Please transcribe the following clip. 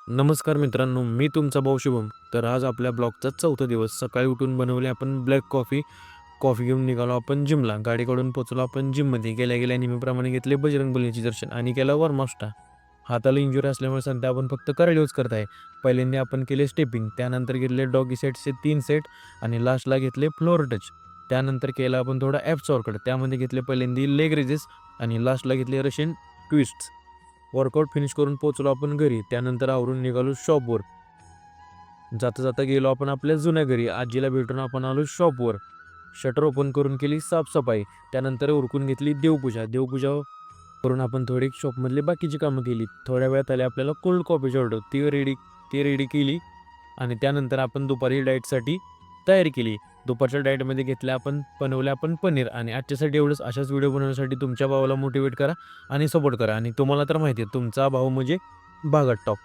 नमस्कार मित्रांनो, मी तुमचा भाऊ शुभम. तर आज आपल्या ब्लॉगचा चौथा दिवस. सकाळी उठून बनवले आपण ब्लॅक कॉफी. कॉफी घेऊन निघालो आपण जिमला. गाडीकडून पोचलो आपण जिममध्ये. गेल्या गेल्या नेहमीप्रमाणे घेतले बजरंगबलीचे दर्शन आणि केला वॉर्मअप. हाताला इंजुरी असल्यामुळे सध्या आपण फक्त कार्डिओ यूज करत आहे. पहिल्यांदा आपण केले स्टेपिंग, त्यानंतर घेतले डॉगी सेटचे 3 सेट आणि लास्टला घेतले फ्लोअर टच. त्यानंतर केला आपण थोडा ॲप्स वर्कआउट. त्यामध्ये घेतले पहिल्यांदा लेग रेजेस आणि लास्टला घेतले रशियन ट्विस्ट्स. वर्कआउट फिनिश करून पोचलो आपण घरी. त्यानंतर आवरून निघालो शॉपवर. जाता जाता गेलो आपण आपल्या जुन्या घरी. आजीला भेटून आपण आलो शॉपवर. शटर ओपन करून केली साफसफाई. त्यानंतर उरकून घेतली देवपूजा करून आपण थोडी शॉपमधली बाकीची कामं केली. थोड्या वेळात आले आपल्याला कोल्ड कॉफीची ऑर्डर. ती रेडी केली आणि त्यानंतर आपण दुपारी डाएटसाठी तयारी केली. दुपारच्या डाएटमध्ये बनवलं आपण पनीर. आणि आजच्यासाठी एवढंच. अशाच व्हिडिओ बनवण्यासाठी तुमच्या भावाला मोटिवेट करा आणि सपोर्ट करा. आणि तुम्हाला तर माहिती आहे तुमचा भाऊ म्हणजे बागट टॉप.